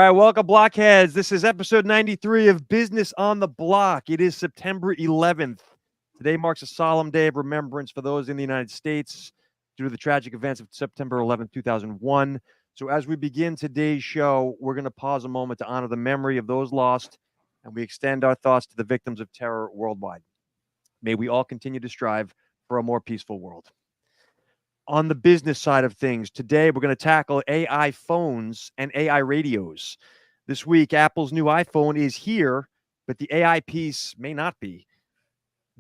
right, welcome, Blockheads. This is episode 93 of Business on the Block. It is September 11th. Today marks a solemn day of remembrance for those in the United States due to the tragic events of September 11th, 2001. So as we begin today's show, we're going to pause a moment to honor the memory of those lost, and we extend our thoughts to the victims of terror worldwide. May we all continue to strive for a more peaceful world. On the business side of things, today we're going to tackle AI phones and AI radios. This week, Apple's new iPhone is here, but the AI piece may not be.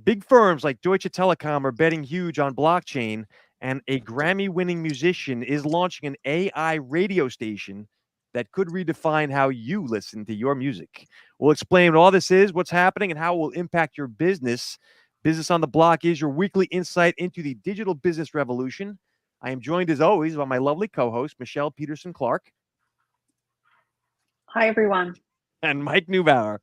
Big firms like Deutsche Telekom are betting huge on blockchain, and a Grammy-winning musician is launching an AI radio station that could redefine how you listen to your music. We'll explain what all this is, what's happening, and how it will impact your business. Business on the Block is your weekly insight into the digital business revolution. I am joined, as always, by my lovely co-host, Michelle Peterson-Clark. Hi, everyone. And Mike Neubauer.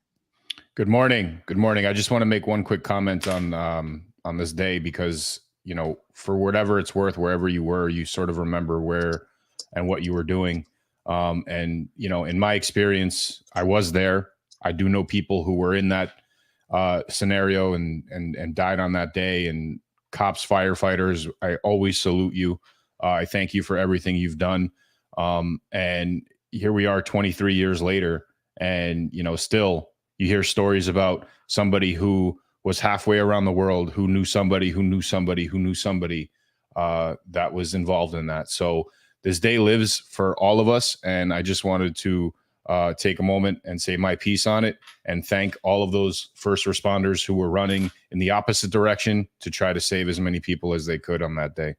Good morning. Good morning. I just want to make one quick comment on this day because, you know, for whatever it's worth, wherever you were, you sort of remember where and what you were doing. And, you know, in my experience, I was there. I do know people who were in that scenario and died on that day, and cops, firefighters, I always salute you. I thank you for everything you've done. And here we are 23 years later, and, you know, still you hear stories about somebody who was halfway around the world, who knew somebody, who knew somebody, who knew somebody that was involved in that. So this day lives for all of us. And I just wanted to take a moment and say my piece on it and thank all of those first responders who were running in the opposite direction to try to save as many people as they could on that day.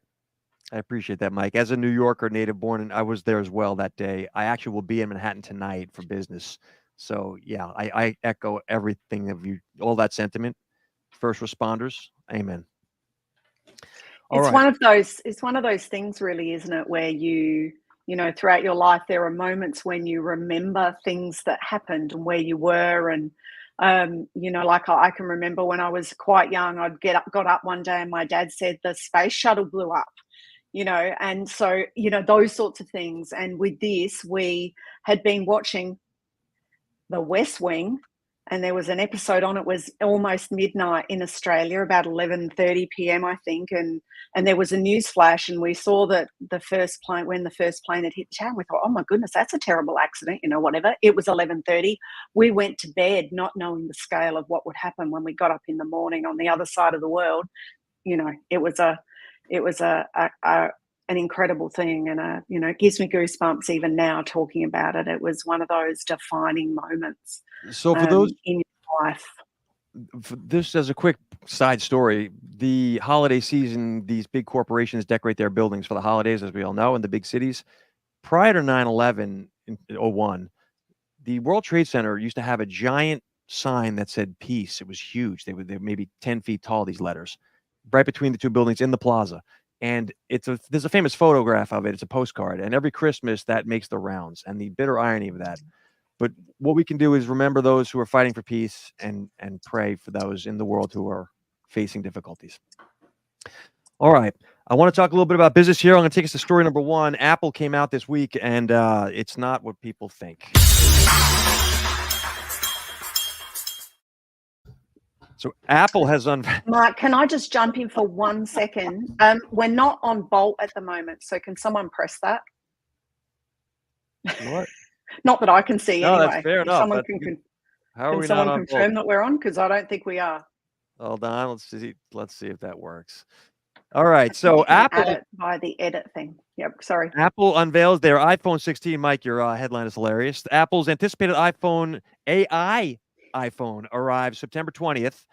I appreciate that, Mike. As a New Yorker, native born, and I was there as well that day. I actually will be in Manhattan tonight for business. So yeah, I echo everything of you, all that sentiment. First responders, amen. It's one of those things, really, isn't it, where you know, throughout your life, there are moments when you remember things that happened and where you were. And, you know, like I can remember when I was quite young, got up one day and my dad said the space shuttle blew up, you know, and so, you know, those sorts of things. And with this, we had been watching The West Wing, and there was an episode on, it was almost midnight in Australia, about 11:30 p.m. I think, and there was a news flash, and we saw that when the first plane had hit the town, we thought, oh my goodness, that's a terrible accident, you know, whatever. It was 11:30. We went to bed not knowing the scale of what would happen when we got up in the morning on the other side of the world. You know, it was an incredible thing, and you know, it gives me goosebumps even now talking about it. It was one of those defining moments. So for those in your life, this as a quick side story, the holiday season, these big corporations decorate their buildings for the holidays, as we all know, in the big cities. Prior to 9/11 in 2001, the World Trade Center used to have a giant sign that said peace. It was huge. They were maybe 10 feet tall, these letters, right between the two buildings in the plaza. And there's a famous photograph of it. It's a postcard. And every Christmas that makes the rounds. And the bitter irony of that. But what we can do is remember those who are fighting for peace and pray for those in the world who are facing difficulties. All right. I want to talk a little bit about business here. I'm going to take us to story number one. Apple came out this week, and it's not what people think. So Apple has Mark, can I just jump in for 1 second? We're not on Bolt at the moment, so can someone press that? What? Not that I can see no, anyway. That's fair enough. Someone can someone confirm that we're on? Because I don't think we are. Hold on. Let's see if that works. All right. So Apple add it by the edit thing. Yep. Sorry. Apple unveils their iPhone 16. Mike, your headline is hilarious. Apple's anticipated iPhone AI iPhone arrives September 20th.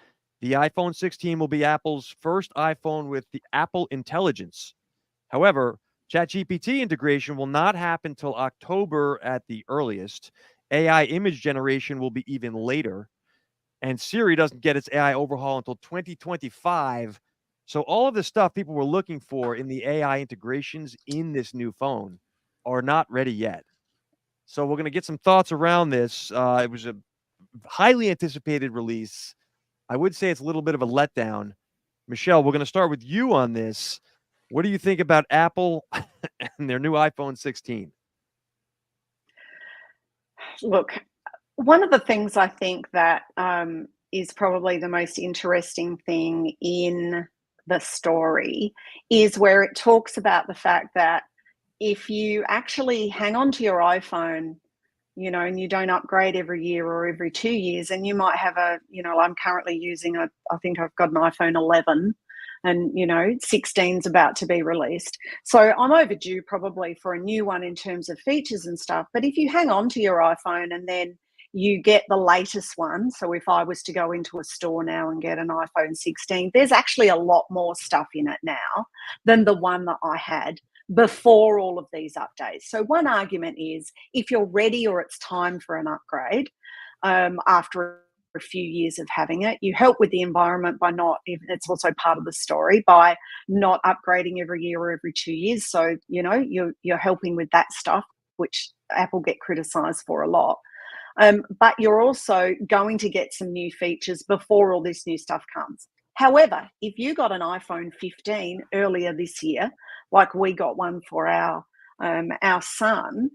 The iPhone 16 will be Apple's first iPhone with the Apple Intelligence. However, ChatGPT integration will not happen till October at the earliest. AI image generation will be even later. And Siri doesn't get its AI overhaul until 2025. So all of the stuff people were looking for in the AI integrations in this new phone are not ready yet. So we're going to get some thoughts around this. It was a highly anticipated release. I would say it's a little bit of a letdown. Michelle, we're going to start with you on this. What do you think about Apple and their new iPhone 16? Look, one of the things I think that is probably the most interesting thing in the story is where it talks about the fact that if you actually hang on to your iPhone, you know, and you don't upgrade every year or every 2 years, and you might have I'm currently using I think I've got an iPhone 11, and 16's about to be released. So I'm overdue probably for a new one in terms of features and stuff. But if you hang on to your iPhone and then you get the latest one, so if I was to go into a store now and get an iPhone 16, there's actually a lot more stuff in it now than the one that I had before all of these updates. So one argument is if you're ready or it's time for an upgrade after a few years of having it, you help with the environment by not, it's also part of the story, by not upgrading every year or every 2 years. So, you're helping with that stuff, which Apple get criticized for a lot. But you're also going to get some new features before all this new stuff comes. However, if you got an iPhone 15 earlier this year, like we got one for our son,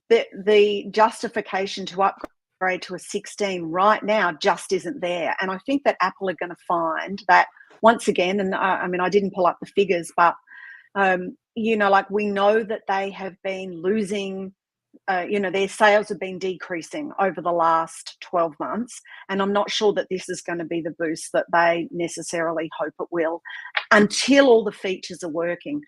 the justification to upgrade to a 16 right now just isn't there. And I think that Apple are going to find that once again, and I didn't pull up the figures, but we know that they have been losing. Their sales have been decreasing over the last 12 months. And I'm not sure that this is going to be the boost that they necessarily hope it will until all the features are working.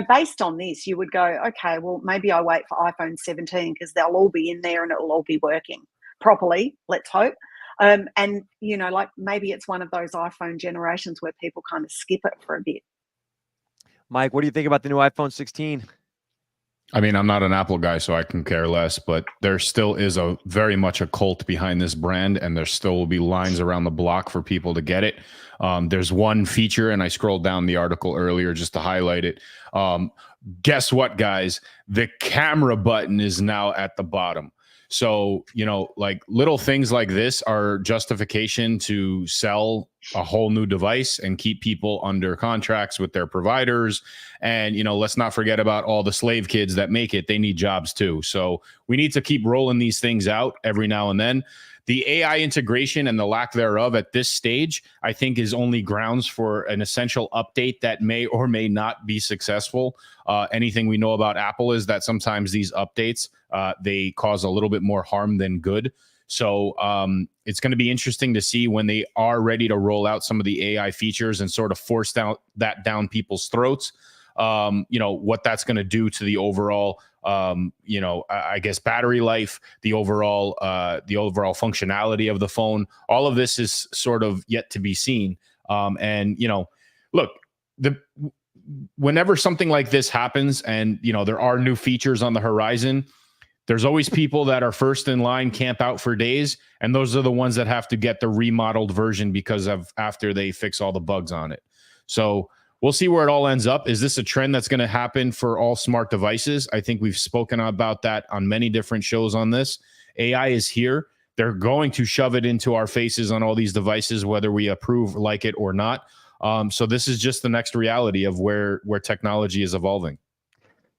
Based on this, you would go, okay, well, maybe I wait for iPhone 17 because they'll all be in there and it'll all be working properly, let's hope. Maybe it's one of those iPhone generations where people kind of skip it for a bit. Mike, what do you think about the new iPhone 16? I mean, I'm not an Apple guy, so I can care less, but there still is very much a cult behind this brand, and there still will be lines around the block for people to get it. There's one feature, and I scrolled down the article earlier just to highlight it. Guess what, guys? The camera button is now at the bottom. So, little things like this are justification to sell a whole new device and keep people under contracts with their providers. And, let's not forget about all the slave kids that make it. They need jobs too. So we need to keep rolling these things out every now and then. The AI integration and the lack thereof at this stage, I think, is only grounds for an essential update that may or may not be successful. Anything we know about Apple is that sometimes these updates, they cause a little bit more harm than good. So it's going to be interesting to see when they are ready to roll out some of the AI features and sort of force that down people's throats. What that's going to do to the overall, I guess, battery life, the overall functionality of the phone. All of this is sort of yet to be seen. Look, whenever something like this happens and, there are new features on the horizon, there's always people that are first in line, camp out for days. And those are the ones that have to get the remodeled version because of after they fix all the bugs on it. So we'll see where it all ends up. Is this a trend that's going to happen for all smart devices? I think we've spoken about that on many different shows on this. AI is here. They're going to shove it into our faces on all these devices, whether we approve, like it or not. So this is just the next reality of where technology is evolving.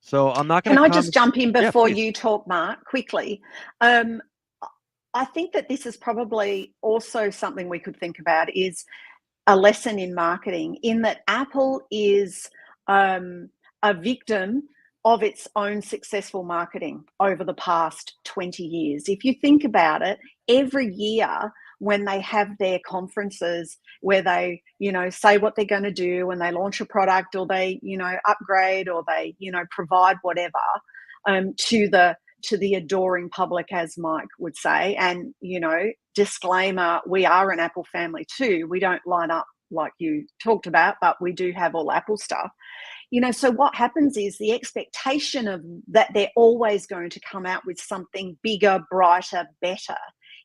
So I'm not going to. Can I just jump in before you talk, Mark, quickly? I think that this is probably also something we could think about is a lesson in marketing, in that Apple is a victim of its own successful marketing over the past 20 years. If you think about it, every year when they have their conferences where they, say what they're going to do when they launch a product, or they, upgrade, or they, provide whatever to the adoring public, as Mike would say. And, disclaimer, we are an Apple family too. We don't line up like you talked about, but we do have all Apple stuff. So what happens is the expectation of that they're always going to come out with something bigger, brighter, better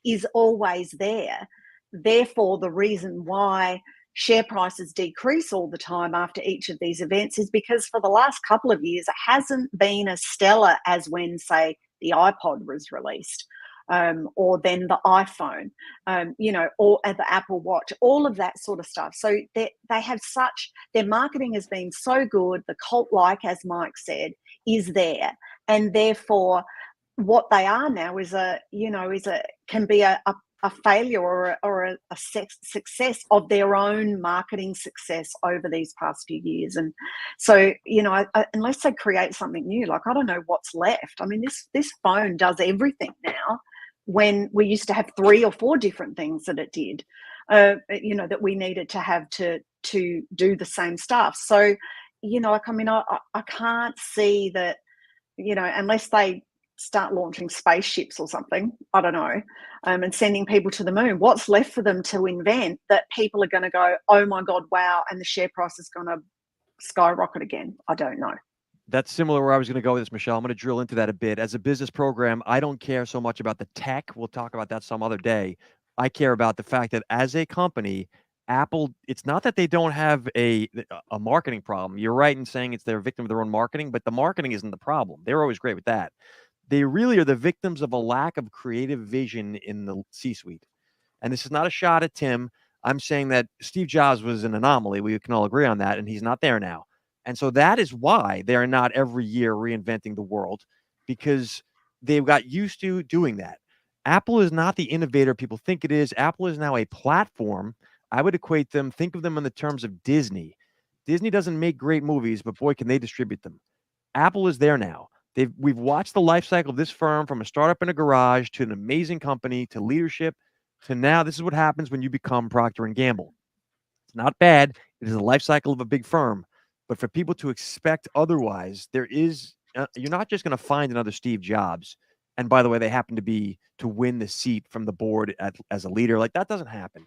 is always there. Therefore, the reason why share prices decrease all the time after each of these events is because for the last couple of years, it hasn't been as stellar as when, say, the iPod was released, or then the iPhone, or the Apple Watch, all of that sort of stuff. So they have their marketing has been so good, the cult-like, as Mike said, is there. And therefore, what they are now can be a failure or a success of their own marketing success over these past few years. And so, unless they create something new, like, I don't know what's left. I mean, this phone does everything now, when we used to have 3 or 4 different things that it did, that we needed to have to do the same stuff. So, I can't see that, unless they start launching spaceships or something, I don't know, and sending people to the moon, what's left for them to invent that people are going to go, oh my God, wow, and the share price is going to skyrocket again? I don't know. That's similar where I was going to go with this, Michelle. I'm going to drill into that a bit. As a business program, I don't care so much about the tech. We'll talk about that some other day. I care about the fact that as a company, Apple, it's not that they don't have a marketing problem. You're right in saying they're a victim of their own marketing, but the marketing isn't the problem. They're always great with that. They really are the victims of a lack of creative vision in the C-suite. And this is not a shot at Tim. I'm saying that Steve Jobs was an anomaly. We can all agree on that, and he's not there now. And so that is why they are not every year reinventing the world, because they've got used to doing that. Apple is not the innovator people think it is. Apple is now a platform. I would think of them in the terms of Disney. Disney doesn't make great movies, but boy, can they distribute them. Apple is there now. We've watched the life cycle of this firm from a startup in a garage to an amazing company to leadership to now. This is what happens when you become Procter & Gamble. It's not bad. It is a life cycle of a big firm. But for people to expect otherwise, you're not just going to find another Steve Jobs. And by the way, they happen to win the seat from the board as a leader. Like, that doesn't happen.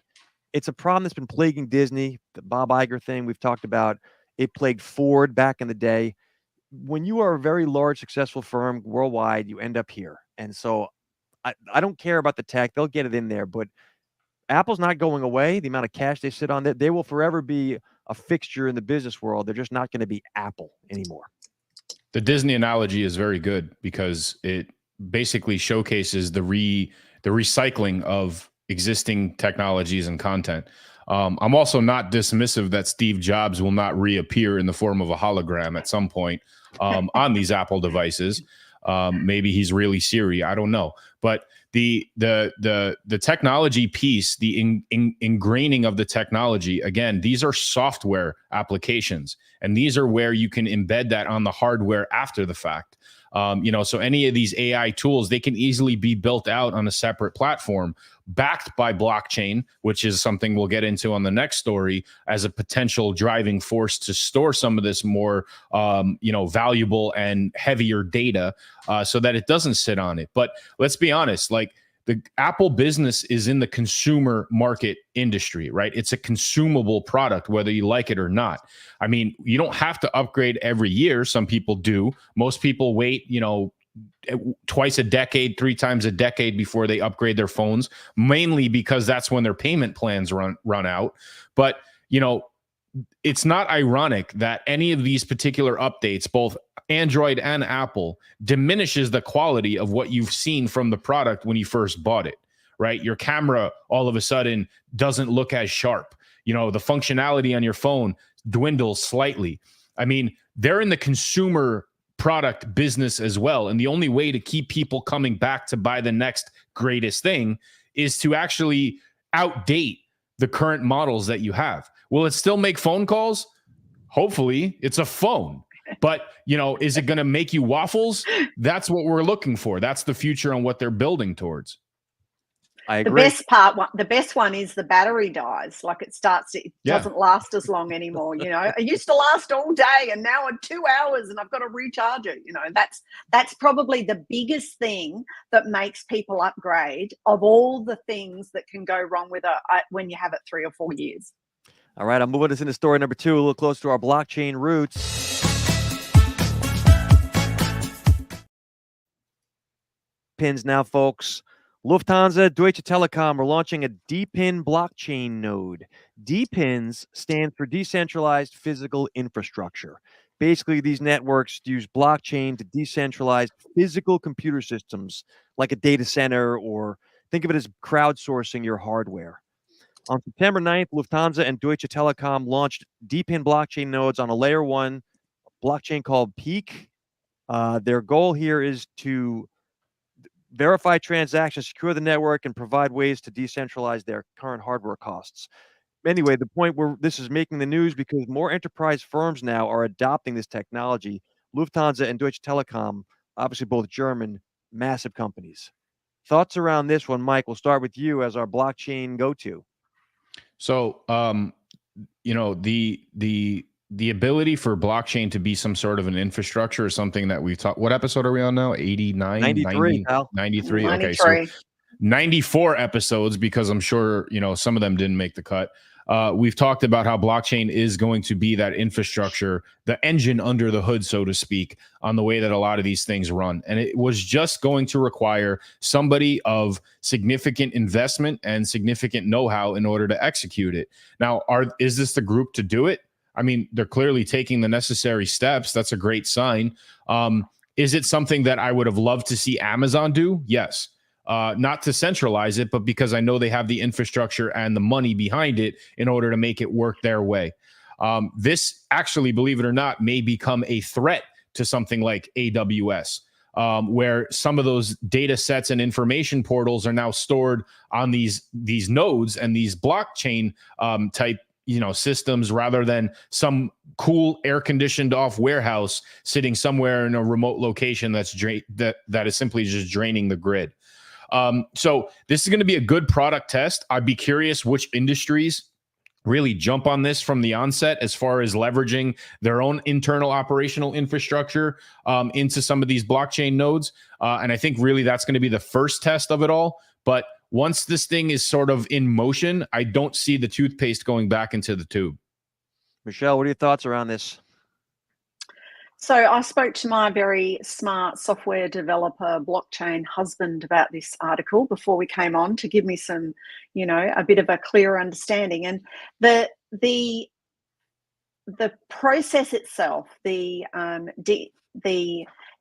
It's a problem that's been plaguing Disney. The Bob Iger thing we've talked about. It plagued Ford back in the day. When you are a very large, successful firm worldwide, you end up here. And so I don't care about the tech. They'll get it in there. But Apple's not going away. The amount of cash they sit on, they will forever be a fixture in the business world. They're just not going to be Apple anymore. The Disney analogy is very good because it basically showcases the recycling of existing technologies and content. I'm also not dismissive that Steve Jobs will not reappear in the form of a hologram at some point on these Apple devices. Maybe he's really Siri. I don't know. But the technology piece, the ingraining of the technology, again, these are software applications, and these are where you can embed that on the hardware after the fact. So any of these AI tools, they can easily be built out on a separate platform backed by blockchain, which is something we'll get into on the next story as a potential driving force to store some of this more, valuable and heavier data so that it doesn't sit on it. But let's be honest, like, the Apple business is in the consumer market industry, right? It's a consumable product, whether you like it or not. I mean, you don't have to upgrade every year. Some people do. Most people wait, twice a decade, 3 times a decade before they upgrade their phones, mainly because that's when their payment plans run out. But, it's not ironic that any of these particular updates, both Android and Apple, diminishes the quality of what you've seen from the product when you first bought it, right? Your camera all of a sudden doesn't look as sharp. The functionality on your phone dwindles slightly. I mean, they're in the consumer product business as well. And the only way to keep people coming back to buy the next greatest thing is to actually outdate the current models that you have. Will it still make phone calls? Hopefully. It's a phone. But, is it going to make you waffles? That's what we're looking for. That's the future on what they're building towards. I agree. The best one is the battery dies. Like, it doesn't last as long anymore. It used to last all day, and now in 2 hours, and I've got to recharge it. That's probably the biggest thing that makes people upgrade of all the things that can go wrong with it when you have it 3 or 4 years. All right, I'm moving us into story number 2, a little close to our blockchain roots. Pins now, folks. Lufthansa, Deutsche Telekom are launching a DPIN blockchain node. DPINs stand for Decentralized Physical Infrastructure. Basically, these networks use blockchain to decentralize physical computer systems like a data center, or think of it as crowdsourcing your hardware. On September 9th, Lufthansa and Deutsche Telekom launched DPIN blockchain nodes on a layer 1 blockchain called Peak. Their goal here is to verify transactions, secure the network, and provide ways to decentralize their current hardware costs. Anyway, the point where this is making the news because more enterprise firms now are adopting this technology. Lufthansa and Deutsche Telekom, obviously both German, massive companies. Thoughts around this one, Mike? We'll start with you as our blockchain go-to. So, the ability for blockchain to be some sort of an infrastructure is something that we've talked. What episode are we on now? 89, 93, 93. 93. Okay, so 94 episodes, because I'm sure, some of them didn't make the cut. We've talked about how blockchain is going to be that infrastructure, the engine under the hood, so to speak, on the way that a lot of these things run. And it was just going to require somebody of significant investment and significant know-how in order to execute it. Now, is this the group to do it? I mean, they're clearly taking the necessary steps. That's a great sign. Is it something that I would have loved to see Amazon do? Yes. Not to centralize it, but because I know they have the infrastructure and the money behind it in order to make it work their way. This actually, believe it or not, may become a threat to something like AWS, where some of those data sets and information portals are now stored on these nodes and these blockchain type systems, rather than some cool air-conditioned off warehouse sitting somewhere in a remote location that is simply just draining the grid. So this is going to be a good product test. I'd be curious which industries really jump on this from the onset as far as leveraging their own internal operational infrastructure into some of these blockchain nodes. And I think really that's going to be the first test of it all. But once this thing is sort of in motion, I don't see the toothpaste going back into the tube. Michelle, what are your thoughts around this? So I spoke to my very smart software developer blockchain husband about this article before we came on to give me some, a bit of a clearer understanding. And the process itself, the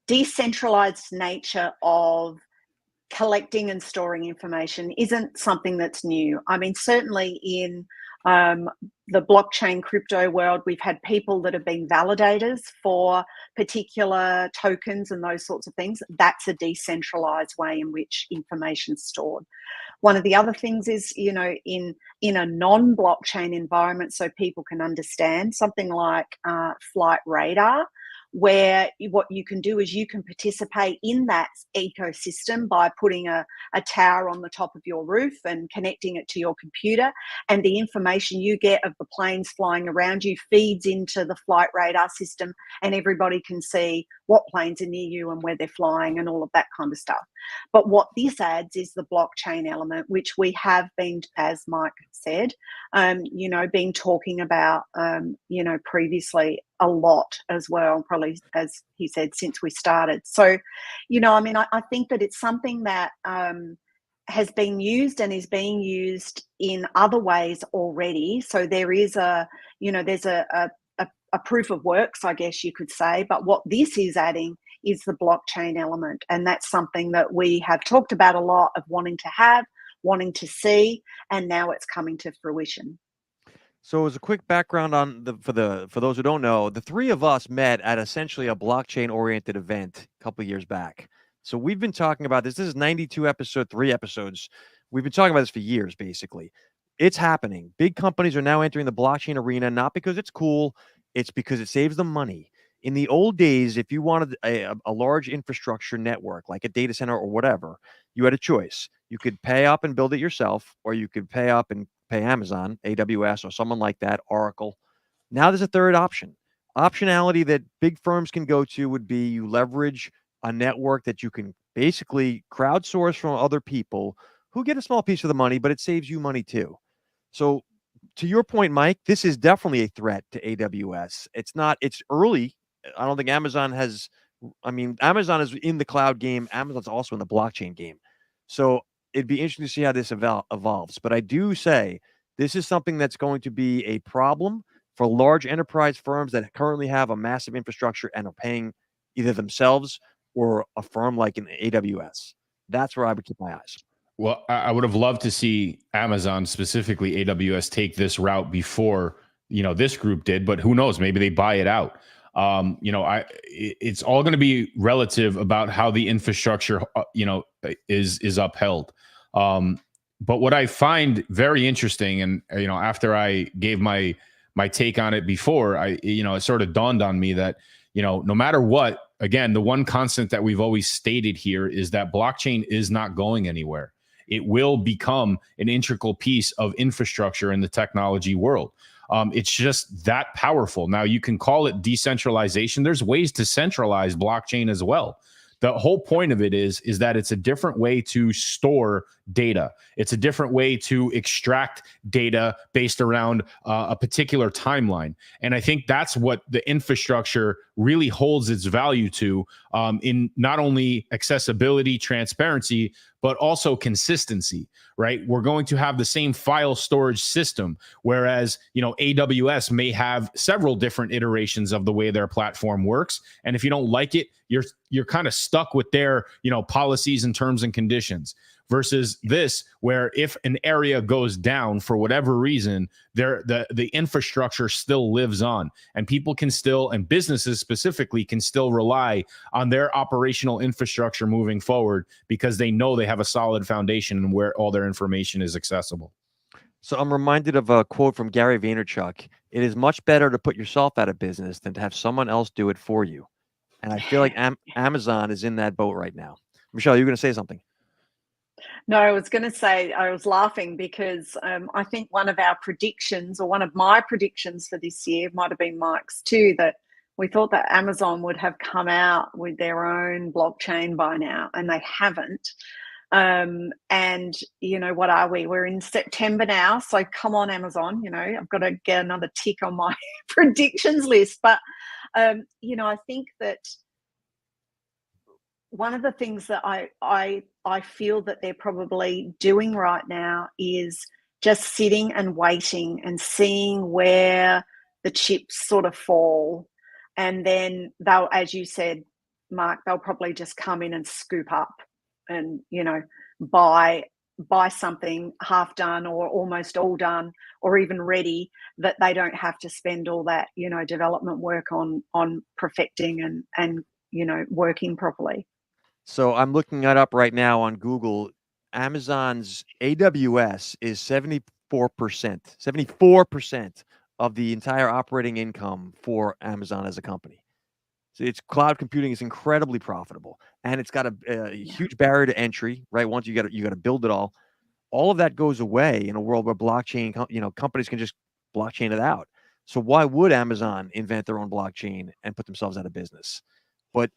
decentralized nature of collecting and storing information isn't something that's new. I mean, certainly in the blockchain crypto world, we've had people that have been validators for particular tokens and those sorts of things. That's a decentralized way in which information is stored. One of the other things is, in a non-blockchain environment, so people can understand, something like flight radar, where what you can do is you can participate in that ecosystem by putting a tower on the top of your roof and connecting it to your computer, and the information you get of the planes flying around you feeds into the flight radar system, and everybody can see what planes are near you and where they're flying and all of that kind of stuff. But what this adds is the blockchain element, which we have been, as Mike said, been talking about, previously a lot as well, probably, as he said, since we started. So, I think that it's something that has been used and is being used in other ways already. So there is there's a proof of works, I guess you could say. But what this is adding is the blockchain element. And that's something that we have talked about a lot of wanting to have, wanting to see, and now it's coming to fruition. So as a quick background on for those who don't know, the three of us met at essentially a blockchain oriented event a couple of years back. So we've been talking about this. This is 92 episode, 3 episodes. We've been talking about this for years, basically. It's happening. Big companies are now entering the blockchain arena, not because it's cool, it's because it saves them money. In the old days, if you wanted a large infrastructure network, like a data center or whatever, you had a choice. You could pay up and build it yourself, or you could pay up and pay Amazon, AWS, or someone like that, Oracle. Now there's a third option. Optionality that big firms can go to would be you leverage a network that you can basically crowdsource from other people who get a small piece of the money, but it saves you money too. So to your point, Mike, this is definitely a threat to AWS. It's early. I don't think Amazon is in the cloud game. Amazon's also in the blockchain game. So it'd be interesting to see how this evolves. But I do say this is something that's going to be a problem for large enterprise firms that currently have a massive infrastructure and are paying either themselves or a firm like an AWS. That's where I would keep my eyes. Well, I would have loved to see Amazon, specifically AWS, take this route before, this group did, but who knows? Maybe they buy it out. It's all going to be relative about how the infrastructure, is upheld. But what I find very interesting, and after I gave my take on it before, it sort of dawned on me that no matter what, again, the one constant that we've always stated here is that blockchain is not going anywhere. It will become an integral piece of infrastructure in the technology world. It's just that powerful. Now, you can call it decentralization. There's ways to centralize blockchain as well. The whole point of it is that it's a different way to store data. It's a different way to extract data based around a particular timeline. And I think that's what the infrastructure really holds its value to, in not only accessibility, transparency, but also consistency, right? We're going to have the same file storage system, whereas, AWS may have several different iterations of the way their platform works. And if you don't like it, you're kind of stuck with their, policies and terms and conditions. Versus this, where if an area goes down for whatever reason, the infrastructure still lives on, and people can still, and businesses specifically, can still rely on their operational infrastructure moving forward because they know they have a solid foundation and where all their information is accessible. So I'm reminded of a quote from Gary Vaynerchuk. It is much better to put yourself out of business than to have someone else do it for you. And I feel like Amazon is in that boat right now. Michelle, you're going to say something. No, I was going to say, I was laughing because I think one of our predictions, or one of my predictions for this year, might have been Marc's too, that we thought that Amazon would have come out with their own blockchain by now, and they haven't. And what are we? We're in September now, so come on, Amazon. I've got to get another tick on my predictions list. But I think that one of the things that I feel that they're probably doing right now is just sitting and waiting and seeing where the chips sort of fall. And then they'll, as you said, Marc, they'll probably just come in and scoop up and, buy something half done or almost all done or even ready, that they don't have to spend all that, development work on perfecting and working properly. So I'm looking it up right now on Google. Amazon's AWS is 74% of the entire operating income for Amazon as a company. So its cloud computing is incredibly profitable, and it's got a huge barrier to entry, right? Once you got to build it all. All of that goes away in a world where blockchain, companies can just blockchain it out. So why would Amazon invent their own blockchain and put themselves out of business? But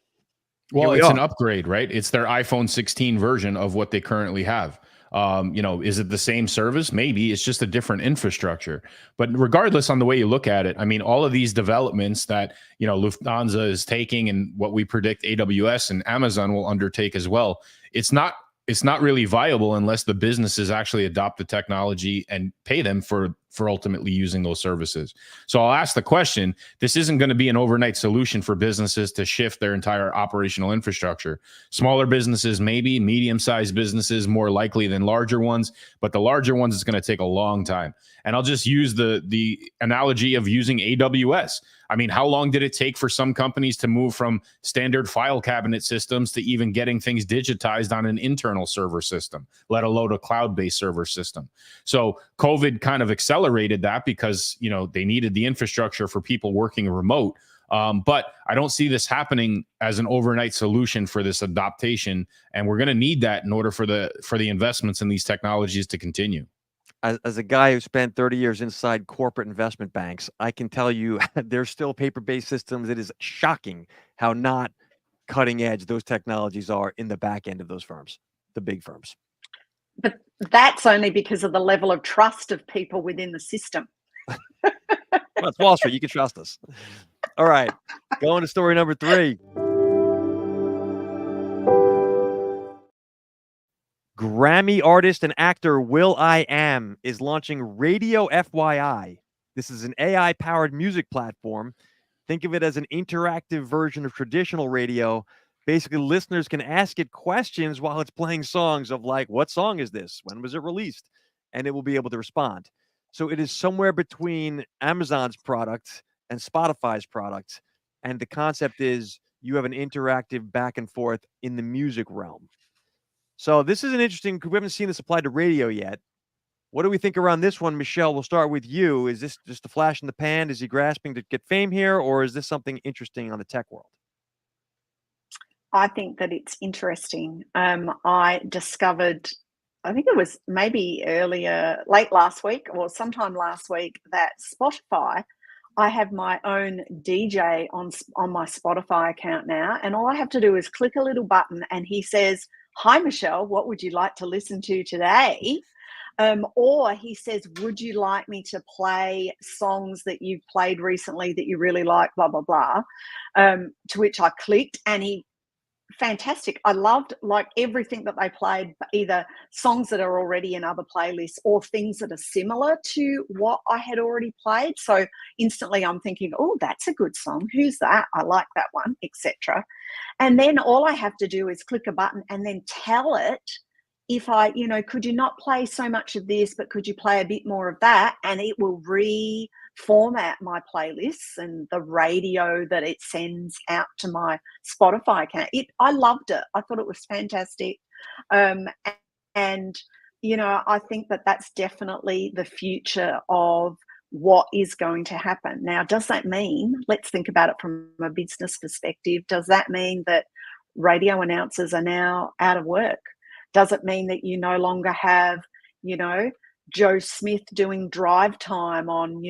it's an upgrade, right? It's their iPhone 16 version of what they currently have. Is it the same service? Maybe. It's just a different infrastructure. But regardless on the way you look at it, I mean, all of these developments that, Lufthansa is taking and what we predict AWS and Amazon will undertake as well, it's not really viable unless the businesses actually adopt the technology and pay them for ultimately using those services. So I'll ask the question, this isn't going to be an overnight solution for businesses to shift their entire operational infrastructure. Smaller businesses, maybe, medium-sized businesses, more likely than larger ones, but the larger ones, it's going to take a long time. And I'll just use the analogy of using AWS. I mean, how long did it take for some companies to move from standard file cabinet systems to even getting things digitized on an internal server system, let alone a cloud-based server system? So COVID kind of accelerated that because, they needed the infrastructure for people working remote. But I don't see this happening as an overnight solution for this adaptation. And we're going to need that in order for the investments in these technologies to continue. As a guy who spent 30 years inside corporate investment banks, I can tell you there's still paper-based systems. It is shocking how not cutting edge those technologies are in the back end of those firms, the big firms. But that's only because of the level of trust of people within the system. Well, it's Wall Street. You can trust us. All right. Going to story number 3. Grammy artist and actor will.i.am is launching Radio FYI. This is an AI-powered music platform. Think of it as an interactive version of traditional radio. Basically, listeners can ask it questions while it's playing songs of like, what song is this? When was it released? And it will be able to respond. So it is somewhere between Amazon's product and Spotify's product. And the concept is you have an interactive back and forth in the music realm. So this is an interesting, we haven't seen this applied to radio yet. What do we think around this one, Michelle? We'll start with you. Is this just a flash in the pan? Is he grasping to get fame here, or is this something interesting on the tech world? I think that it's interesting. I discovered, I think it was maybe late last week or sometime last week, that Spotify, I have my own DJ on my Spotify account now, and all I have to do is click a little button and he says, "Hi, Michelle, what would you like to listen to today?" Or he says, "Would you like me to play songs that you've played recently that you really like, blah, blah, blah." To which I clicked, and fantastic. I loved like everything that they played, either songs that are already in other playlists or things that are similar to what I had already played. So instantly I'm thinking, oh, that's a good song. Who's that? I like that one, etc. And then all I have to do is click a button and then tell it, if could you not play so much of this, but could you play a bit more of that? And it will reformat my playlists and the radio that it sends out to my Spotify account. I loved it. I thought it was fantastic. And I think that that's definitely the future of what is going to happen. Now, does that mean, let's think about it from a business perspective, does that mean that radio announcers are now out of work? Does it mean that you no longer have, Joe Smith doing drive time on,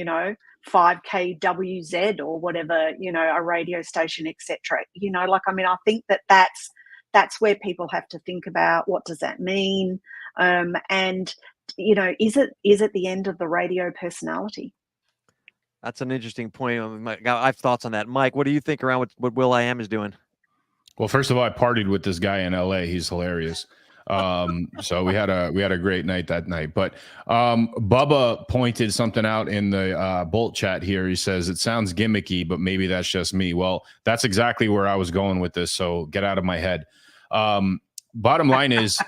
5KWZ or whatever, a radio station, etc. I think that's where people have to think about, what does that mean? And, is it the end of the radio personality? That's an interesting point. I have thoughts on that. Mike, what do you think around what Will.i.am is doing? Well, first of all, I partied with this guy in LA. He's hilarious. So we had a great night that night. But Bubba pointed something out in the Bolt chat here. He says it sounds gimmicky, but maybe that's just me. Well, that's exactly where I was going with this. So get out of my head. Bottom line is,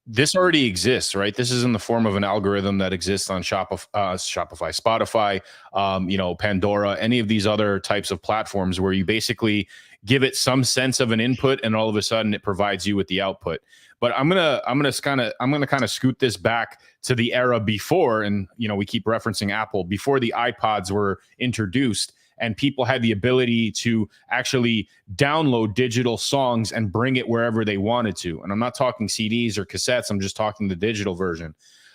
this already exists, right? This is in the form of an algorithm that exists on Shopify, Spotify, Pandora, any of these other types of platforms where you basically give it some sense of an input, and all of a sudden it provides you with the output. But I'm gonna kind of scoot this back to the era before, and we keep referencing Apple, before the iPods were introduced, and people had the ability to actually download digital songs and bring it wherever they wanted to. And I'm not talking CDs or cassettes. I'm just talking the digital version.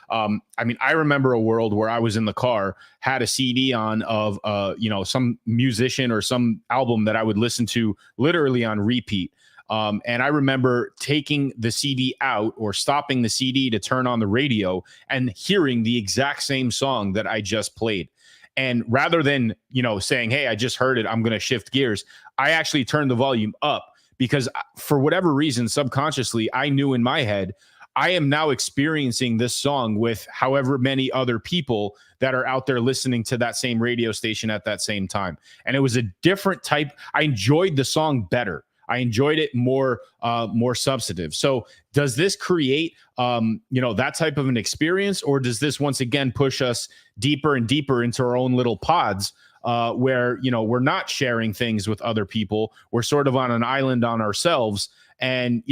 I remember a world where I was in the car, had a CD on of, some musician or some album that I would listen to literally on repeat. And I remember taking the CD out or stopping the CD to turn on the radio and hearing the exact same song that I just played. And rather than, saying, hey, I just heard it, I'm going to shift gears, I actually turned the volume up because for whatever reason, subconsciously, I knew in my head, I am now experiencing this song with however many other people that are out there listening to that same radio station at that same time. And it was a different type. I enjoyed the song better. I enjoyed it more substantive. So does this create, that type of an experience, or does this once again push us deeper and deeper into our own little pods where, we're not sharing things with other people. We're sort of on an island on ourselves. And,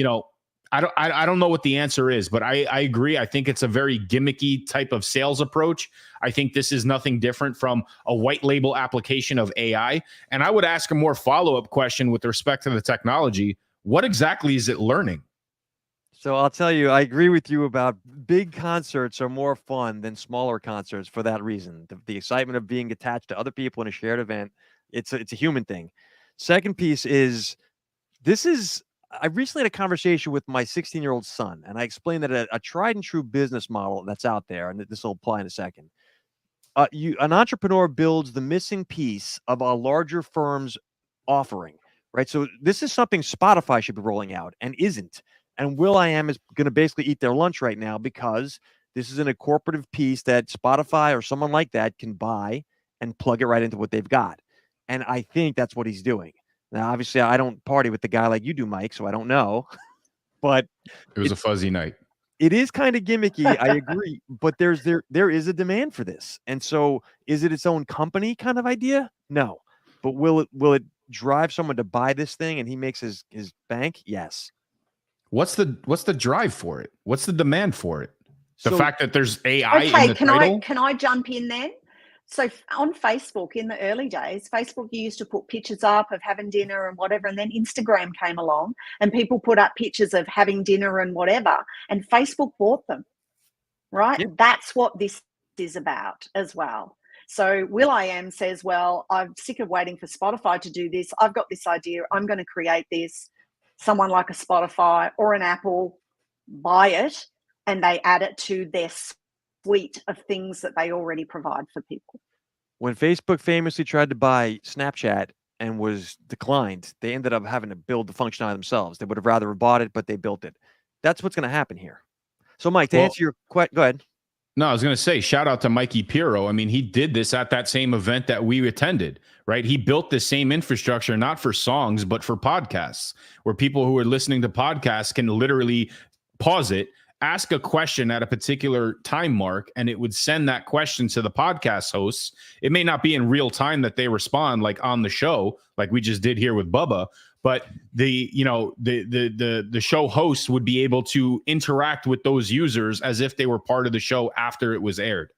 I don't know what the answer is, but I agree. I think it's a very gimmicky type of sales approach. I think this is nothing different from a white label application of AI. And I would ask a more follow-up question with respect to the technology. What exactly is it learning? So I'll tell you, I agree with you about big concerts are more fun than smaller concerts for that reason. The excitement of being attached to other people in a shared event, it's a human thing. Second piece is, I recently had a conversation with my 16-year-old son, and I explained that a tried and true business model that's out there, and this will apply in a second. An entrepreneur builds the missing piece of a larger firm's offering, right? So this is something Spotify should be rolling out and isn't. And Will.i.am is going to basically eat their lunch right now because this is an incorporative piece that Spotify or someone like that can buy and plug it right into what they've got. And I think that's what he's doing. Now, obviously, I don't party with the guy like you do, Mike, so I don't know. But it was a fuzzy night. It is kind of gimmicky, I agree. But there is a demand for this. And so is it its own company kind of idea? No. But will it drive someone to buy this thing and he makes his bank? Yes. What's the drive for it? What's the demand for it? The So, fact that there's AI in Okay, the title? can I jump in then? So on Facebook in the early days, Facebook used to put pictures up of having dinner and whatever, and then Instagram came along and people put up pictures of having dinner and whatever, and Facebook bought them, right? Yeah. That's what this is about as well. So will.i.am says, well, I'm sick of waiting for Spotify to do this. I've got this idea. I'm going to create this. Someone like a Spotify or an Apple buy it, and they add it to their suite of things that they already provide for people. When Facebook famously tried to buy Snapchat and was declined, they ended up having to build the functionality themselves. They would have rather bought it, but they built it. That's what's going to happen here. So, Mike, to answer your question, go ahead. No, I was going to say, shout out to Mikey Pirro. I mean, he did this at that same event that we attended, right? He built the same infrastructure, not for songs, but for podcasts, where people who are listening to podcasts can literally pause it, ask a question at a particular time mark, and it would send that question to the podcast hosts. It may not be in real time that they respond like on the show, like we just did here with Bubba, but the show hosts would be able to interact with those users as if they were part of the show after it was aired.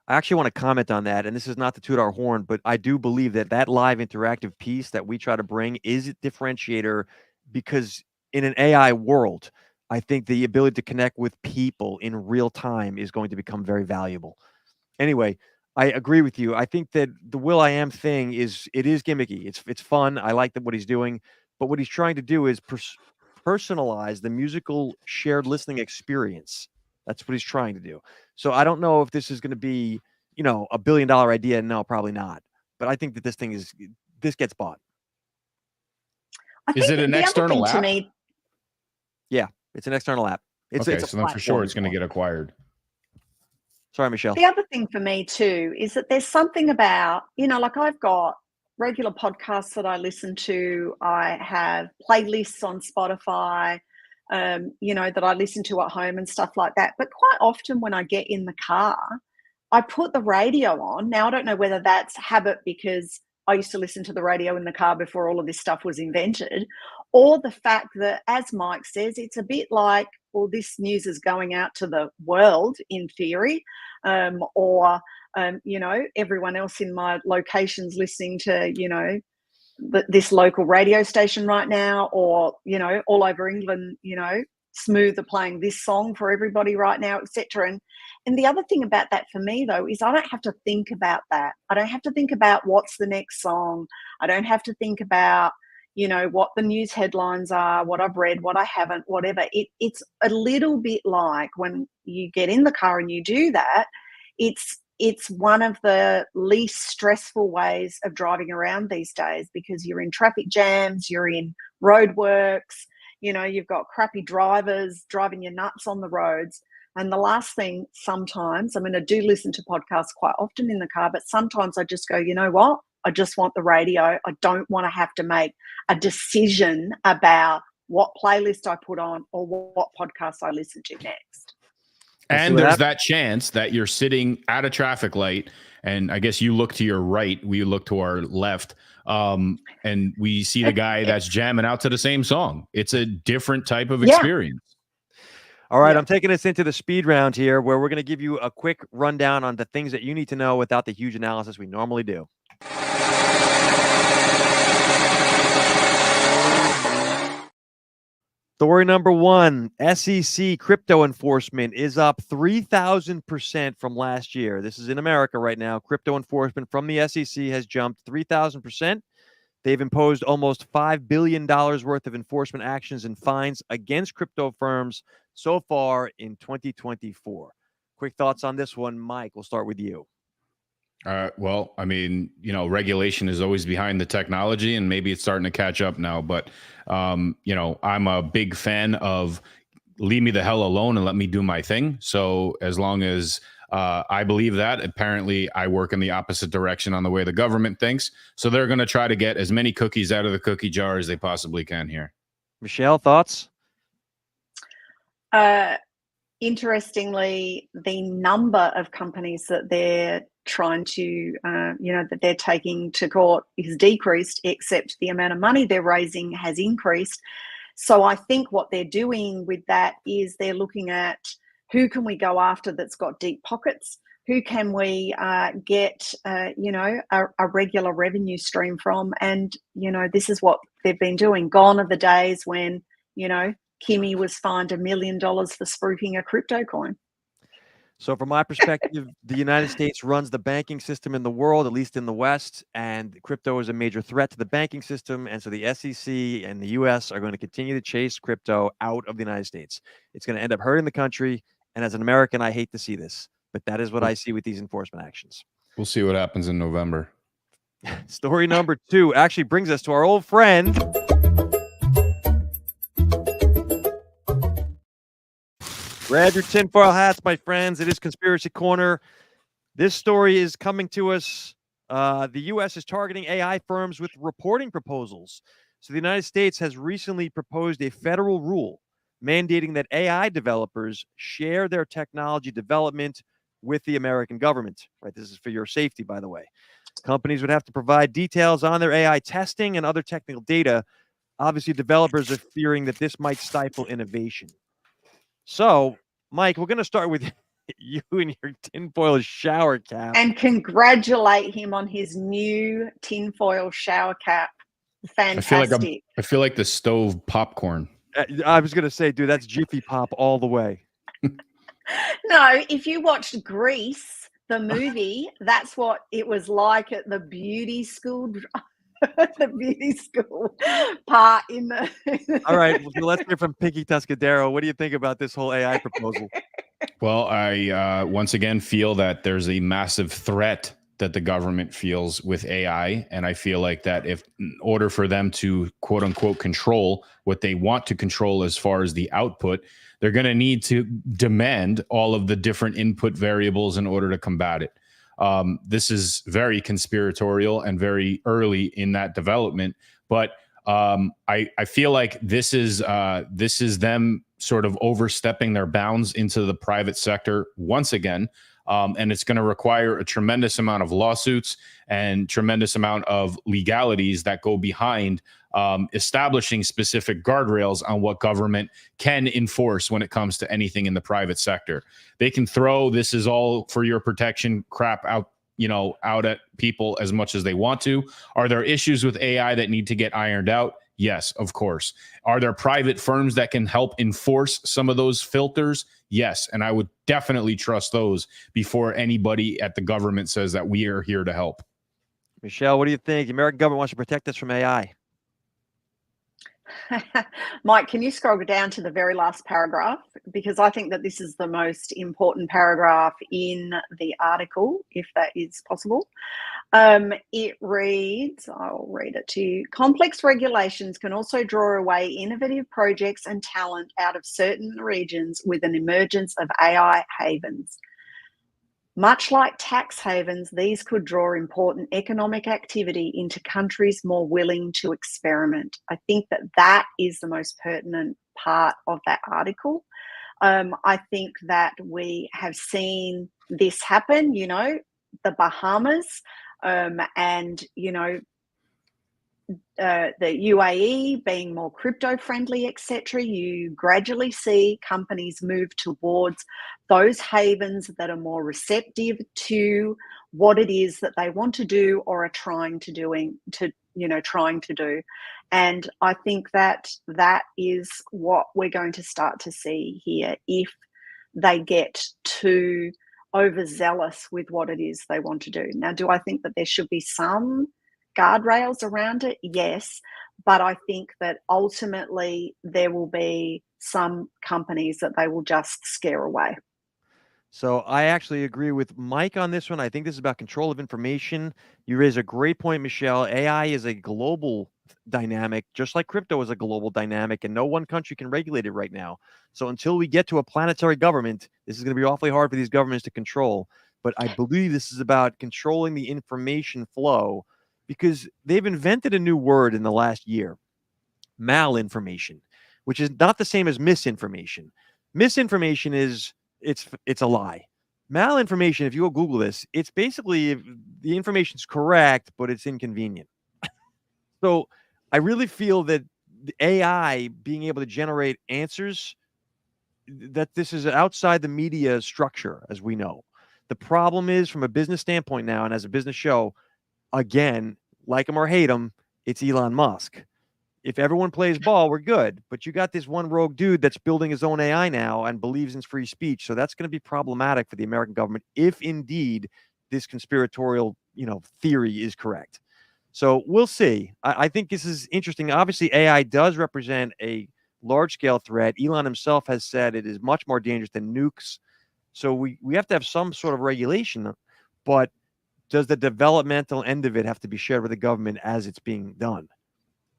I actually want to comment on that, and this is not to toot our horn, but I do believe that live interactive piece that we try to bring is a differentiator, because in an AI world, I think the ability to connect with people in real time is going to become very valuable. Anyway, I agree with you. I think that the will.i.am thing is gimmicky. It's fun. I like what he's doing, but what he's trying to do is personalize the musical shared listening experience. That's what he's trying to do. So I don't know if this is going to be, a $1 billion idea. No, probably not. But I think that this gets bought. Is it an external app? To me, yeah, it's an external app. So then for sure it's going to get acquired. Sorry, Michelle. The other thing for me too is that there's something about, like I've got regular podcasts that I listen to. I have playlists on Spotify, that I listen to at home and stuff like that. But quite often when I get in the car, I put the radio on. Now, I don't know whether that's habit because I used to listen to the radio in the car before all of this stuff was invented, or the fact that, as Mike says, it's a bit like, well, this news is going out to the world in theory, or everyone else in my location's listening to, this local radio station right now, or, all over England, Smooth are playing this song for everybody right now, etc. And the other thing about that for me, though, is I don't have to think about that. I don't have to think about what's the next song. I don't have to think about, what the news headlines are, what I've read, what I haven't, whatever. It's a little bit like when you get in the car and you do that, it's one of the least stressful ways of driving around these days, because you're in traffic jams, you're in roadworks, you've got crappy drivers driving you nuts on the roads. And the last thing sometimes, I do listen to podcasts quite often in the car, but sometimes I just go, you know what? I just want the radio. I don't want to have to make a decision about what playlist I put on or what podcast I listen to next. And there's that chance that you're sitting at a traffic light, and I guess you look to your right, we look to our left, and we see the guy that's jamming out to the same song. It's a different type of experience. All right, I'm taking us into the speed round here, where we're going to give you a quick rundown on the things that you need to know without the huge analysis we normally do. Story number one, SEC crypto enforcement is up 3,000% from last year. This is in America right now. Crypto enforcement from the SEC has jumped 3,000%. They've imposed almost $5 billion worth of enforcement actions and fines against crypto firms so far in 2024. Quick thoughts on this one, Mike. We'll start with you. Well, regulation is always behind the technology, and maybe it's starting to catch up now. But, I'm a big fan of leave me the hell alone and let me do my thing. So as long as I believe that, apparently I work in the opposite direction on the way the government thinks. So they're going to try to get as many cookies out of the cookie jar as they possibly can here. Michelle, thoughts? Interestingly, the number of companies that they're trying to, that they're taking to court is decreased, except the amount of money they're raising has increased. So I think what they're doing with that is they're looking at who can we go after that's got deep pockets? Who can we get, a regular revenue stream from? And, this is what they've been doing. Gone are the days when, Kimmy was fined $1 million for spoofing a crypto coin. So from my perspective, the United States runs the banking system in the world, at least in the West, and crypto is a major threat to the banking system. And so the SEC and the US are going to continue to chase crypto out of the United States. It's going to end up hurting the country. And as an American, I hate to see this, but that is what I see with these enforcement actions. We'll see what happens in November. Story number 2 actually brings us to our old friend. Grab your tinfoil hats, my friends. It is Conspiracy Corner. This story is coming to us. The U.S. is targeting AI firms with reporting proposals. So the United States has recently proposed a federal rule mandating that AI developers share their technology development with the American government. Right? This is for your safety, by the way. Companies would have to provide details on their AI testing and other technical data. Obviously, developers are fearing that this might stifle innovation. So, Mike, we're going to start with you and your tinfoil shower cap. And congratulate him on his new tinfoil shower cap. Fantastic. I feel like the stove popcorn. I was going to say, dude, that's Jiffy Pop all the way. No, if you watched Grease, the movie, that's what it was like at the beauty school. The beauty school part in the. All right, well, let's hear from Pinky Tuscadero. What do you think about this whole AI proposal? Well, I once again feel that there's a massive threat that the government feels with AI. And I feel like that if in order for them to quote unquote control what they want to control as far as the output, they're going to need to demand all of the different input variables in order to combat it. This is very conspiratorial and very early in that development, but I feel like this is them sort of overstepping their bounds into the private sector once again. And it's going to require a tremendous amount of lawsuits and tremendous amount of legalities that go behind establishing specific guardrails on what government can enforce when it comes to anything in the private sector. They can throw "this is all for your protection" crap out at people as much as they want to. Are there issues with AI that need to get ironed out? Yes, of course. Are there private firms that can help enforce some of those filters? Yes, and I would definitely trust those before anybody at the government says that we are here to help. Michelle, what do you think? The American government wants to protect us from AI. Mike, can you scroll down to the very last paragraph? Because I think that this is the most important paragraph in the article, if that is possible. It reads, I'll read it to you. Complex regulations can also draw away innovative projects and talent out of certain regions with an emergence of AI havens. Much like tax havens, these could draw important economic activity into countries more willing to experiment. I think that that is the most pertinent part of that article. I think that we have seen this happen, the Bahamas and, the UAE being more crypto friendly, etc. You gradually see companies move towards those havens that are more receptive to what it is that they want to do or are trying to do. And I think that that is what we're going to start to see here if they get too overzealous with what it is they want to do. Now, do I think that there should be some guardrails around it? Yes, but I think that ultimately there will be some companies that they will just scare away. So I actually agree with Mike on this one. I think this is about control of information. You raise a great point, Michelle. AI is a global dynamic, just like crypto is a global dynamic, and no one country can regulate it right now. So until we get to a planetary government, this is going to be awfully hard for these governments to control. But I believe this is about controlling the information flow, because they've invented a new word in the last year, malinformation, which is not the same as misinformation. Misinformation is it's a lie. malinformation, if you go Google this, it's basically the information's correct, but it's inconvenient. So I really feel that the AI being able to generate answers, that this is outside the media structure, as we know. The problem is, from a business standpoint now, and as a business show, again, like him or hate him, it's Elon Musk. If everyone plays ball, we're good. But you got this one rogue dude that's building his own AI now and believes in free speech. So that's going to be problematic for the American government if indeed this conspiratorial, theory is correct. So we'll see. I think this is interesting. Obviously, AI does represent a large-scale threat. Elon himself has said it is much more dangerous than nukes. So we have to have some sort of regulation. But does the developmental end of it have to be shared with the government as it's being done?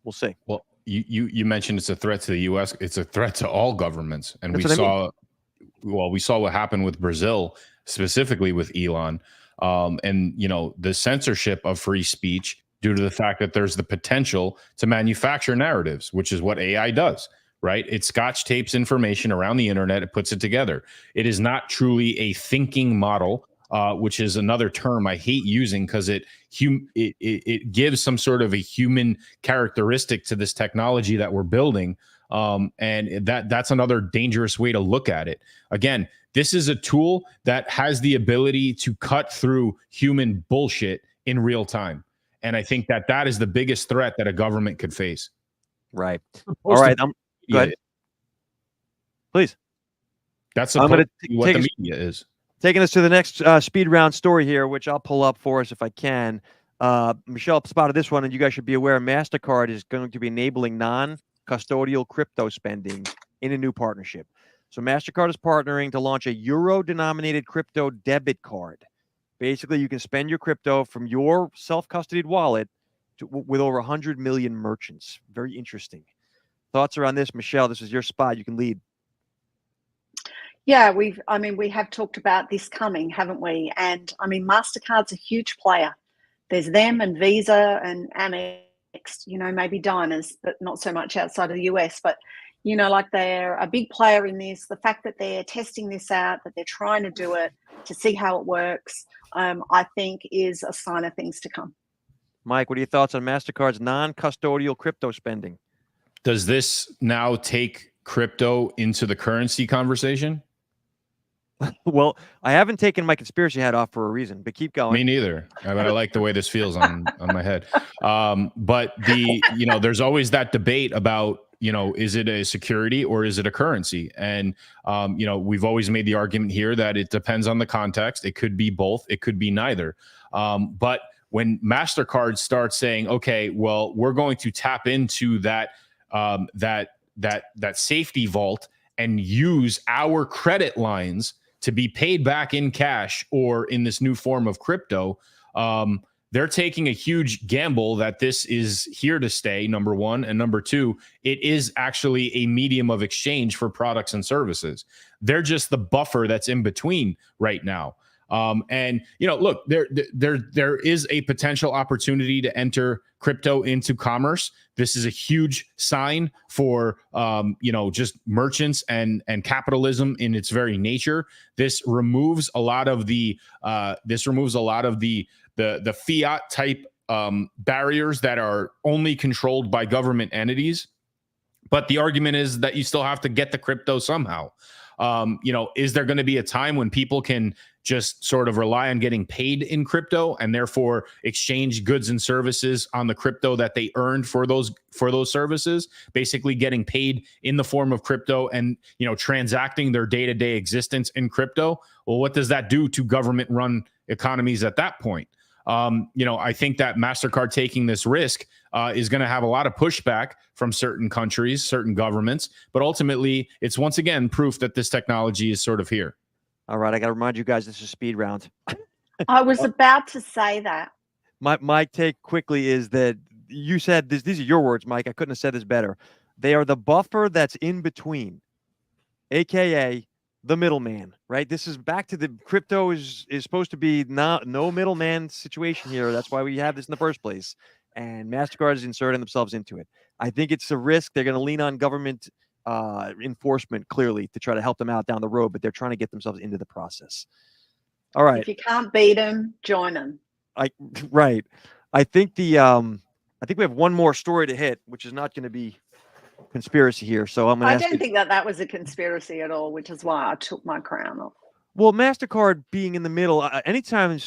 We'll see. Well, you mentioned it's a threat to the U.S. It's a threat to all governments, and we saw what happened with Brazil, specifically with Elon, and the censorship of free speech due to the fact that there's the potential to manufacture narratives, which is what AI does. Right? It scotch tapes information around the internet. It puts it together. It is not truly a thinking model, which is another term I hate using because it gives some sort of a human characteristic to this technology that we're building. And that's another dangerous way to look at it. Again, this is a tool that has the ability to cut through human bullshit in real time. And I think that is the biggest threat that a government could face. Right. All right. Go ahead. Please. That's what the media is. Taking us to the next speed round story here, which I'll pull up for us if I can. Michelle spotted this one, and you guys should be aware MasterCard is going to be enabling non-custodial crypto spending in a new partnership. So MasterCard is partnering to launch a euro-denominated crypto debit card. Basically, you can spend your crypto from your self-custodied wallet with over 100 million merchants. Very interesting. Thoughts around this, Michelle? This is your spot. You can lead. Yeah, we have talked about this coming, haven't we? And MasterCard's a huge player. There's them and Visa and Amex, maybe Diners, but not so much outside of the US. But, they're a big player in this. The fact that they're testing this out, that they're trying to do it to see how it works, I think is a sign of things to come. Mike, what are your thoughts on MasterCard's non-custodial crypto spending? Does this now take crypto into the currency conversation? Well, I haven't taken my conspiracy hat off for a reason, but keep going. Me neither. I like the way this feels on my head. But there's always that debate about, is it a security or is it a currency? And, we've always made the argument here that it depends on the context. It could be both. It could be neither. But when MasterCard starts saying, okay, well, we're going to tap into that safety vault and use our credit lines to be paid back in cash or in this new form of crypto, they're taking a huge gamble that this is here to stay, number one. And number two, it is actually a medium of exchange for products and services. They're just the buffer that's in between right now. And look, there is a potential opportunity to enter crypto into commerce. This is a huge sign for, just merchants and capitalism in its very nature. This removes a lot of the fiat type barriers that are only controlled by government entities. But the argument is that you still have to get the crypto somehow. Is there going to be a time when people can just sort of rely on getting paid in crypto and therefore exchange goods and services on the crypto that they earned for those services, basically getting paid in the form of crypto and, transacting their day-to-day existence in crypto? Well, what does that do to government-run economies at that point? I think that MasterCard taking this risk is going to have a lot of pushback from certain countries, certain governments, but ultimately it's once again proof that this technology is sort of here. All right, I got to remind you guys, this is speed round. I was about to say that. My take quickly is that you said this. These are your words, Mike. I couldn't have said this better. They are the buffer that's in between, aka the middleman, right? This is back to the crypto is supposed to be no middleman situation here. That's why we have this in the first place. And MasterCard is inserting themselves into it. I think it's a risk. They're going to lean on government enforcement clearly to try to help them out down the road, but they're trying to get themselves into the process. All right. If you can't beat them, join them. Right. I think we have one more story to hit, which is not going to be conspiracy here. So I'm going to I don't think that was a conspiracy at all, which is why I took my crown off. Well, MasterCard being in the middle, anytime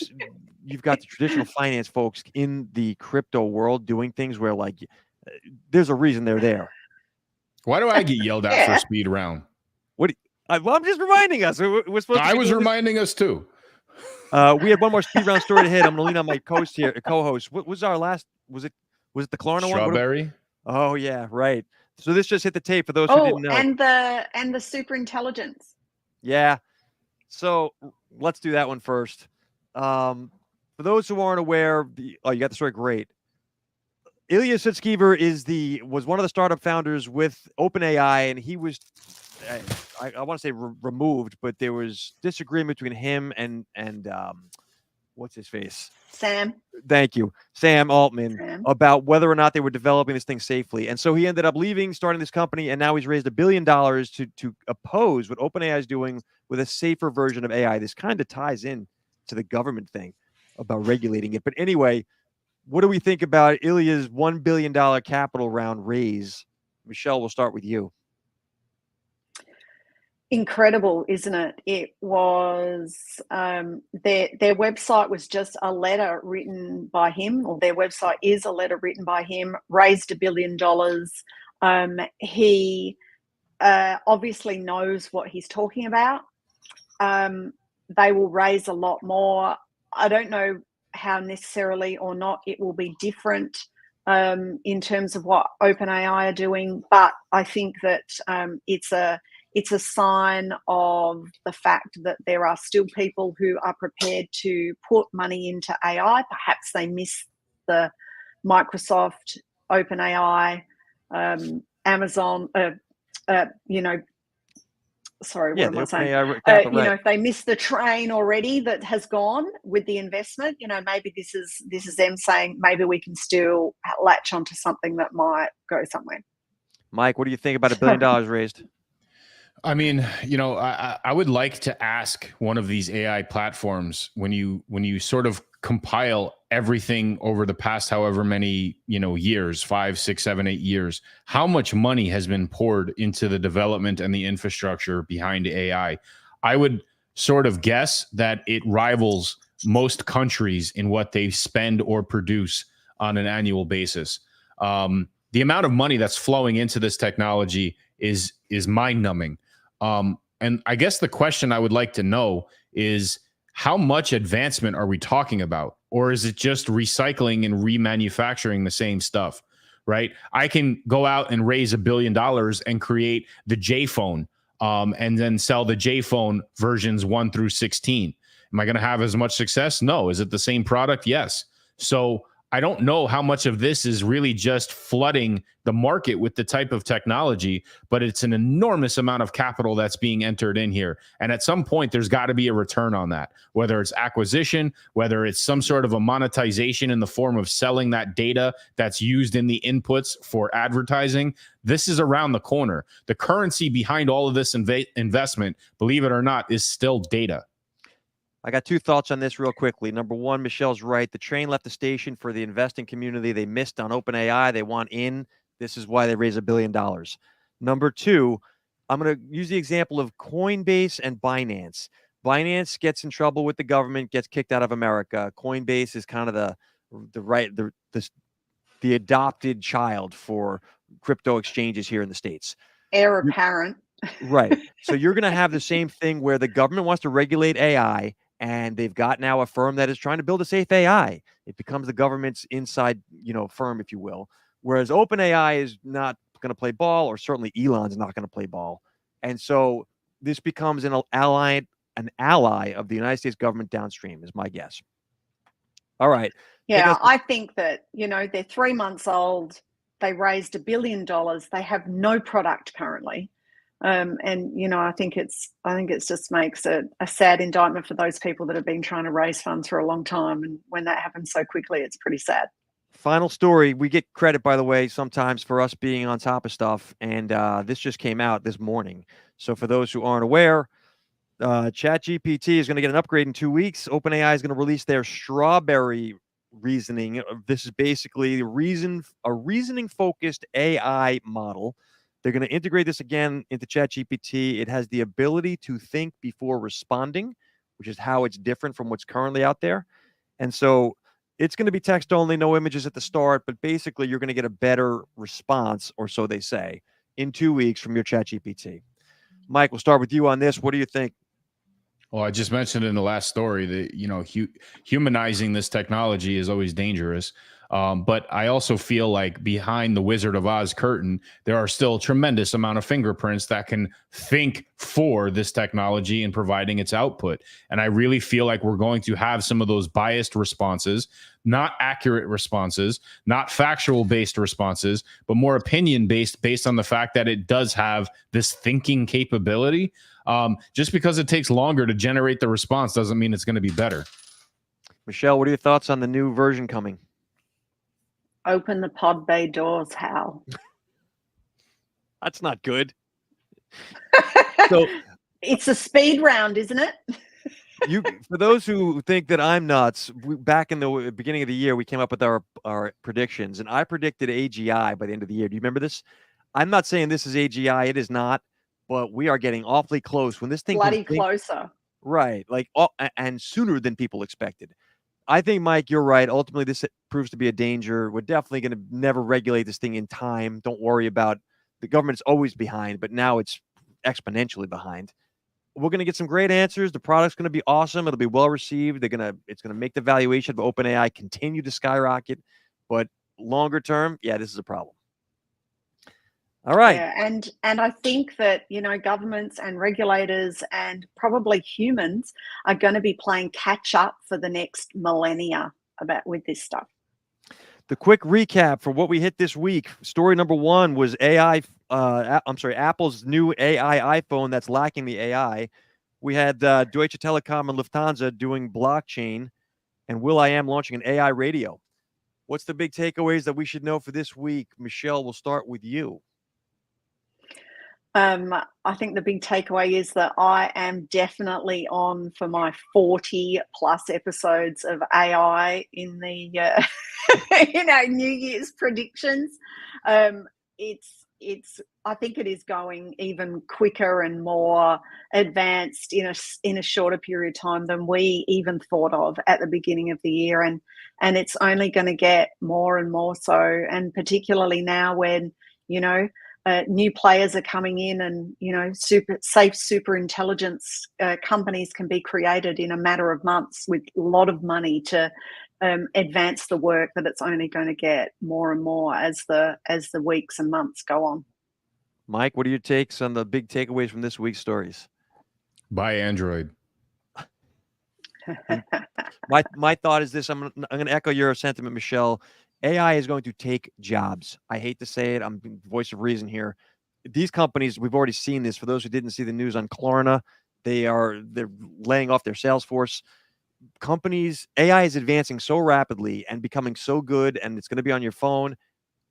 you've got the traditional finance folks in the crypto world doing things where, like, there's a reason they're there. Why do I get yelled at for speed round? Well, I'm just reminding us. We're supposed. I was reminding us too. We had one more speed round story to hit. I'm going to lean on my co-host. What was our last? Was it the Klarna one? Strawberry. Oh yeah, right. So this just hit the tape for those who didn't know. And the super intelligence. Yeah. So let's do that one first. For those who aren't aware, you got the story. Great. Ilya Sutskever was one of the startup founders with OpenAI, and he was, I want to say removed, but there was disagreement between him and what's his face? Sam. Thank you. Sam Altman, about whether or not they were developing this thing safely. And so he ended up leaving, starting this company, and now he's raised $1 billion to oppose what OpenAI is doing with a safer version of AI. This kind of ties in to the government thing about regulating it. But anyway, what do we think about Ilya's $1 billion capital round raise? Michelle, we'll start with you. Incredible, isn't it? It was their website was just a letter written by him, or their website is a letter written by him, raised $1 billion. He obviously knows what he's talking about. They will raise a lot more. I don't know how necessarily or not it will be different in terms of what OpenAI are doing, but I think that it's a sign of the fact that there are still people who are prepared to put money into AI. Perhaps they miss the Microsoft, OpenAI, Amazon, sorry, what am I saying? If they miss the train already that has gone with the investment, maybe this is them saying maybe we can still latch onto something that might go somewhere. Mike, what do you think about $1 billion raised? I mean, I would like to ask one of these AI platforms, when you sort of compile everything over the past however many years, 5, 6, 7, 8 years, how much money has been poured into the development and the infrastructure behind AI. I would sort of guess that it rivals most countries in what they spend or produce on an annual basis. The amount of money that's flowing into this technology is mind-numbing. And I guess the question I would like to know is, how much advancement are we talking about? Or is it just recycling and remanufacturing the same stuff, right? I can go out and raise $1 billion and create the J phone, and then sell the J phone versions 1 through 16. Am I going to have as much success? No. Is it the same product? Yes. So I don't know how much of this is really just flooding the market with the type of technology, but it's an enormous amount of capital that's being entered in here. And at some point, there's got to be a return on that, whether it's acquisition, whether it's some sort of a monetization in the form of selling that data that's used in the inputs for advertising. This is around the corner. The currency behind all of this investment, believe it or not, is still data. I got 2 thoughts on this real quickly. Number one, Michelle's right. The train left the station for the investing community. They missed on OpenAI. They want in. This is why they raised $1 billion. Number 2, I'm going to use the example of Coinbase and Binance. Binance gets in trouble with the government, gets kicked out of America. Coinbase is kind of the adopted child for crypto exchanges here in the States. Heir apparent. Right. So you're going to have the same thing where the government wants to regulate AI, and they've got now a firm that is trying to build a safe AI. It becomes the government's inside, firm, if you will. Whereas OpenAI is not going to play ball, or certainly Elon's not going to play ball. And so this becomes an ally of the United States government downstream, is my guess. All right. Yeah, I think that, they're 3 months old. They raised $1 billion. They have no product currently. I think it just makes a sad indictment for those people that have been trying to raise funds for a long time. And when that happens so quickly, it's pretty sad. Final story. We get credit, by the way, sometimes for us being on top of stuff. And this just came out this morning. So for those who aren't aware, ChatGPT is going to get an upgrade in 2 weeks. OpenAI is going to release their strawberry reasoning. This is basically a reasoning-focused AI model. They're going to integrate this again into ChatGPT. It has the ability to think before responding, which is how it's different from what's currently out there. And so it's going to be text only, no images at the start, but basically you're going to get a better response, or so they say, in 2 weeks from your ChatGPT. Mike, we'll start with you on this. What do you think? Well, I just mentioned in the last story that, humanizing this technology is always dangerous. But I also feel like behind the Wizard of Oz curtain, there are still a tremendous amount of fingerprints that can think for this technology and providing its output. And I really feel like we're going to have some of those biased responses, not accurate responses, not factual based responses, but more opinion based on the fact that it does have this thinking capability. Just because it takes longer to generate the response doesn't mean it's going to be better. Michelle, what are your thoughts on the new version coming? Open the pod bay doors, Hal. That's not good. So it's a speed round, isn't it? For those who think that I'm nuts, back in the beginning of the year, we came up with our predictions, and I predicted AGI by the end of the year. Do you remember this? I'm not saying this is AGI. It is not, but we are getting awfully close. When this thing bloody closer. Right. And sooner than people expected. I think, Mike, you're right. Ultimately, this proves to be a danger. We're definitely going to never regulate this thing in time. Don't worry about the government's always behind, but now it's exponentially behind. We're going to get some great answers. The product's going to be awesome. It'll be well received. It's going to make the valuation of OpenAI continue to skyrocket. But longer term, yeah, this is a problem. All right. Yeah, and I think that, governments and regulators and probably humans are going to be playing catch up for the next millennia with this stuff. The quick recap for what we hit this week. Story number one was Apple's new AI iPhone that's lacking the AI. We had Deutsche Telekom and Lufthansa doing blockchain, and will.i.am launching an AI radio. What's the big takeaways that we should know for this week? Michelle, we'll start with you. I think the big takeaway is that I am definitely on for my 40 plus episodes of AI in the New Year's predictions. I think it is going even quicker and more advanced in a shorter period of time than we even thought of at the beginning of the year, and it's only going to get more and more so, and particularly now when new players are coming in, and super intelligence companies can be created in a matter of months with a lot of money to advance the work, that it's only going to get more and more as the weeks and months go on. Mike, what are your takes on the big takeaways from this week's stories? Buy Android. My thought is this. I'm going to echo your sentiment, Michelle. AI is going to take jobs. I hate to say it. I'm the voice of reason here. These companies, we've already seen this. For those who didn't see the news on Klarna, they're laying off their sales force. Companies, AI is advancing so rapidly and becoming so good, and it's going to be on your phone.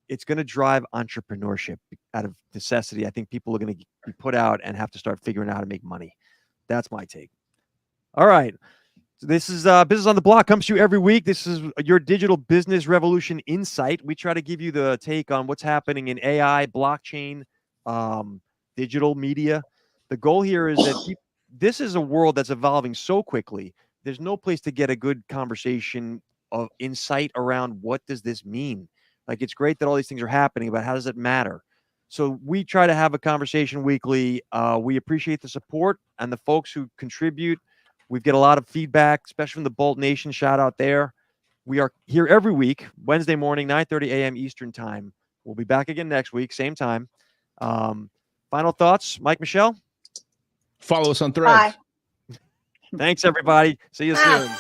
It's going to drive entrepreneurship out of necessity. I think people are going to be put out and have to start figuring out how to make money. That's my take. All right. So this is Business on the Block, comes to you every week. This is your digital business revolution insight. We try to give you the take on what's happening in AI, blockchain, digital media. The goal here is that this is a world that's evolving so quickly. There's no place to get a good conversation of insight around what does this mean. Like, it's great that all these things are happening, but how does it matter? So we try to have a conversation weekly. We appreciate the support and the folks who contribute. We get a lot of feedback, especially from the Bolt Nation. Shout out there. We are here every week, Wednesday morning, 9:30 a.m. Eastern time. We'll be back again next week, same time. Final thoughts, Mike, Michelle? Follow us on Threads. Bye. Thanks, everybody. See you soon.